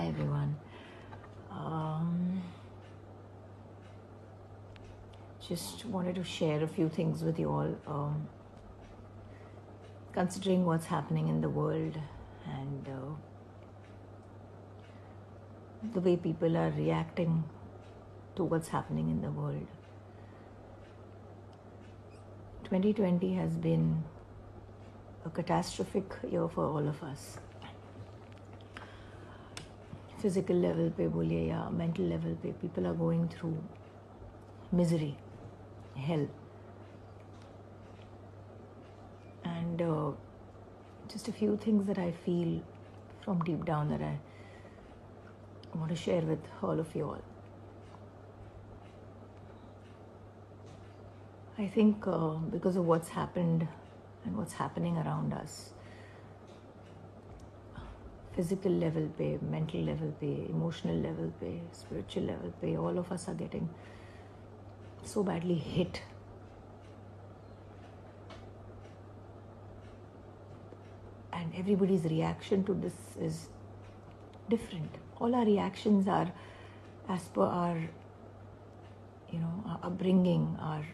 Hi everyone. Just wanted to share a few things with you all. Considering what's happening in the world and the way people are reacting to what's happening in the world. 2020 has been a catastrophic year for all of us. Physical level पे बोलिए या mental level पे, people are going through misery, hell. And just a few things that I feel from deep down that I want to share with all of you all. I think because of what's happened and what's happening around us, physical level pe, mental level pe, emotional level pe, spiritual level pe, all of us are getting so badly hit. And everybody's reaction to this is different. All our reactions are as per our, our upbringing, our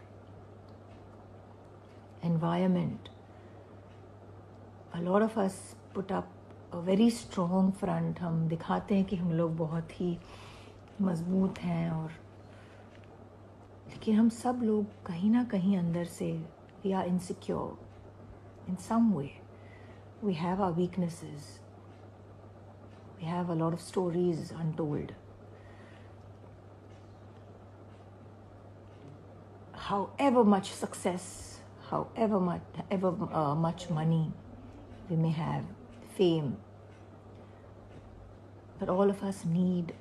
environment. A lot of us put up a very strong front. हम दिखाते हैं कि हम लोग बहुत ही मजबूत हैं और लेकिन हम सब लोग कहीं ना कहीं अंदर से we are insecure in some way. We have our weaknesses. We have a lot of stories untold. However much success, however much money we may have, fame, but all of us need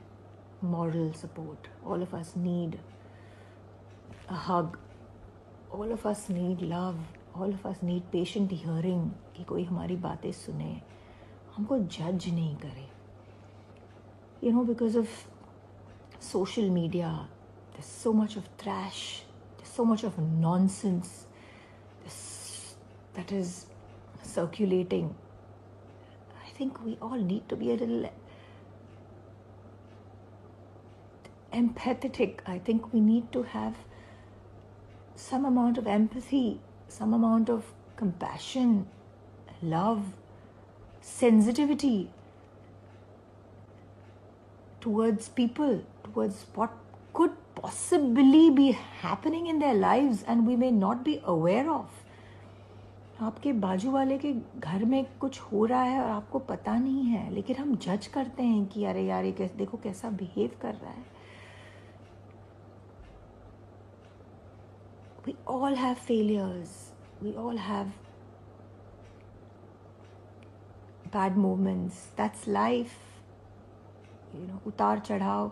moral support. All of us need a hug. All of us need love. All of us need patient hearing कि कोई हमारी बातें सुने, हमको जज नहीं करे. Because of social media, there's so much of trash, there's so much of nonsense that is circulating. I think we all need to be a little empathetic. I think we need to have some amount of empathy, some amount of compassion, love, sensitivity towards people, towards what could possibly be happening in their lives and we may not be aware of. आपके बाजू वाले के घर में कुछ हो रहा है और आपको पता नहीं है, लेकिन हम जज करते हैं कि अरे यार ये देखो कैसा बिहेव कर रहा है. We all have failures. We all have bad moments. That's life. Utar chadhav.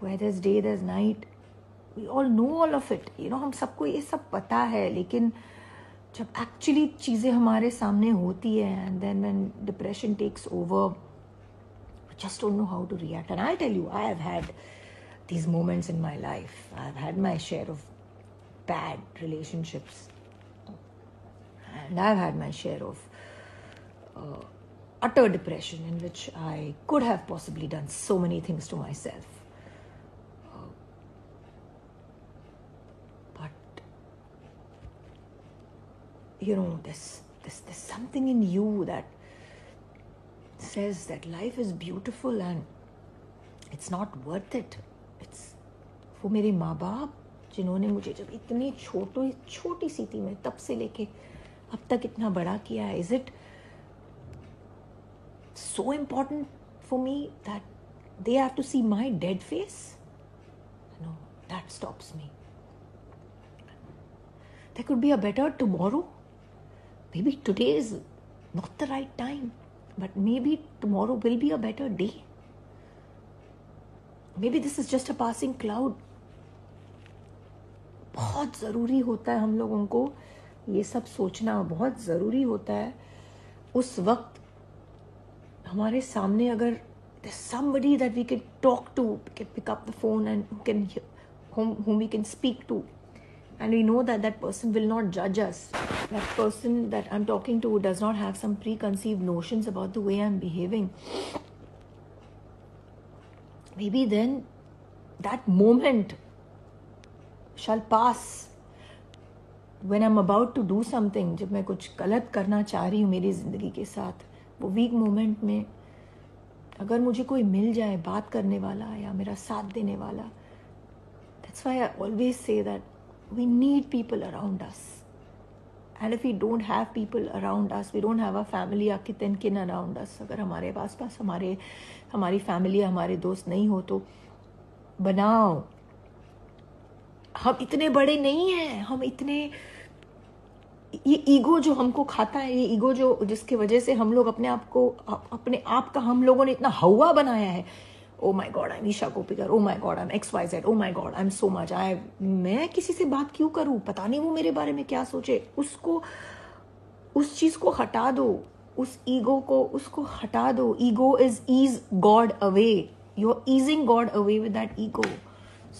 Where there's day, there's night. We all know all of it. हम सबको ये सब पता है, लेकिन जब actually चीज़ें हमारे सामने होती है, and then when depression takes over, we just don't know how to react. And I'll tell you, I have had these moments in my life. I've had my share of bad relationships. And I've had my share of utter depression in which I could have possibly done so many things to myself. But, there's something in you that says that life is beautiful and it's not worth it. It's वो मेरे माँ बाप जिन्होंने मुझे जब इतनी छोटी सी थी मैं तब से लेके अब तक इतना बड़ा किया है, is it so important for me that they have to see my dead face? No, that stops me. There could be a better tomorrow. Maybe today is not the right time, but maybe tomorrow will be a better day. Maybe this is just a passing cloud. बहुत ज़रूरी होता है हम लोगों को ये सब सोचना, बहुत ज़रूरी होता है. उस वक्त हमारे सामने अगर there's somebody that we can talk to, we can pick up the phone and whom we can speak to, and we know that that person will not judge us. That person that I'm talking to does not have some preconceived notions about the way I'm behaving. maybe then that moment shall pass. When I'm about to do something, जब मैं कुछ गलत करना चाह रही हूँ मेरी ज़िंदगी के साथ, वो वीक मोमेंट में अगर मुझे कोई मिल जाए बात करने वाला या मेरा साथ देने वाला, that's why I always say that we need people around us. And if we don't have people around us, we don't have a family or kith and kin around us, अगर हमारे पास हमारी फैमिली हमारे दोस्त नहीं हो तो बनाओ. हम इतने बड़े नहीं हैं, हम इतने, ये ईगो जो हमको खाता है, ये ईगो जो जिसके वजह से हम लोग अपने आप का हम लोगों ने इतना हवा बनाया है. Oh my god I am Isha Koppikar, oh my god I am XYZ, oh my god I am so much, मैं किसी से बात क्यों करूं, पता नहीं वो मेरे बारे में क्या सोचे. उस चीज को हटा दो, उस ईगो को उसको हटा दो. Ego is God away. You are easing God away with that ego.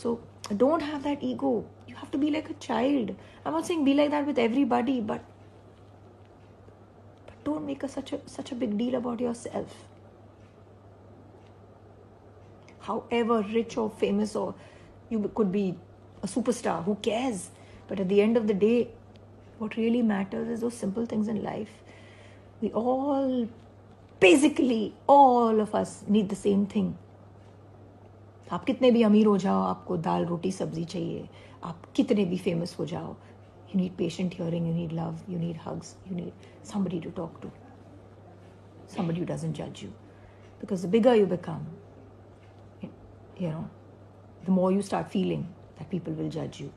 So don't have that ego. You have to be like a child. I'm not saying be like that with everybody, but don't make such a big deal about yourself. However rich or famous, or you could be a superstar, who cares? But at the end of the day, what really matters is those simple things in life. We all, basically all of us, need the same thing. आप कितने भी अमीर हो जाओ, आपको दाल रोटी सब्जी चाहिए. आप कितने भी फेमस हो जाओ, you need patient hearing, you need love, you need hugs, you need somebody to talk to, somebody who doesn't judge you. Because the bigger you become, you know, the more you start feeling that people will judge you.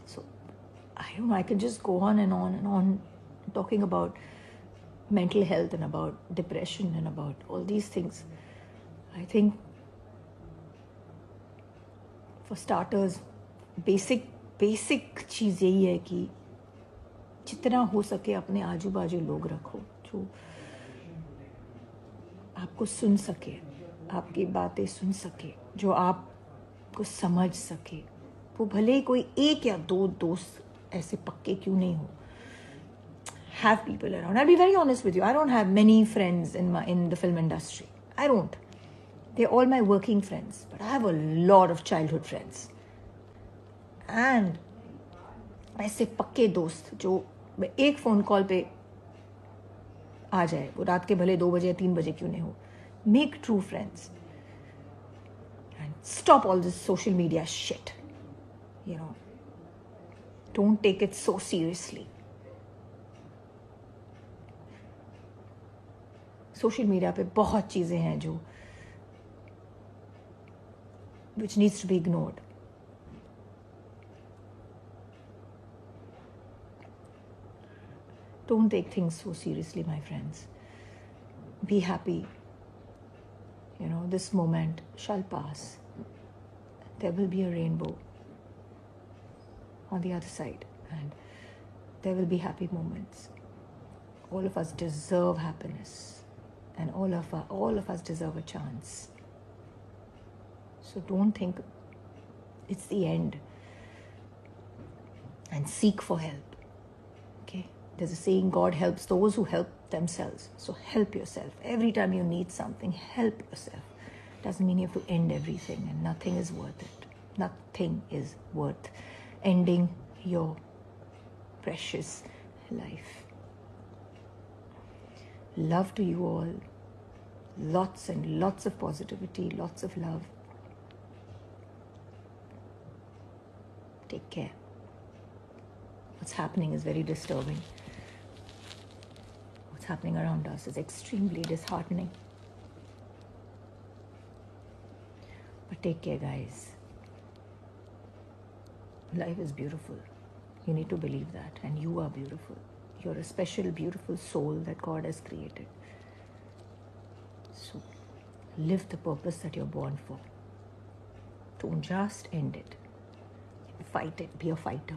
So I don't know, I can just go on and on and on talking about mental health and about depression and about all these things. I think for starters, basic चीज़ यही है कि जितना हो सके अपने आजू बाजू लोग रखो जो आपको सुन सके, आपकी बातें सुन सके, जो आपको समझ सके. वो भले ही कोई एक या दो दोस्त ऐसे पक्के क्यों नहीं हो. Have people around. I'll be very honest with you. I don't have many friends in the film industry. I don't. They're all my working friends. But I have a lot of childhood friends. And ऐसे पक्के दोस्त जो एक phone call पे आ जाए, वो रात के भले 2 बजे या 3 बजे क्यों नहीं हो. Make true friends. And stop all this social media shit. You know. Don't take it so seriously. Social media पे बहुत चीज़ें हैं जो which needs to be ignored. Don't take things so seriously, my friends. Be happy. You know, this moment shall pass. There will be a rainbow on the other side, and there will be happy moments. All of us deserve happiness. And all of us deserve a chance. So don't think it's the end. And seek for help. Okay? There's a saying, God helps those who help themselves. So help yourself. Every time you need something, help yourself. Doesn't mean you have to end everything, and nothing is worth it. Nothing is worth ending your precious life. Love to you all. Lots and lots of positivity, lots of love. Take care. What's happening is very disturbing. What's happening around us is extremely disheartening. But take care, guys. Life is beautiful. You need to believe that. And you are beautiful. You're a special, beautiful soul that God has created. So, live the purpose that you're born for. Don't just end it. Fight it. Be a fighter.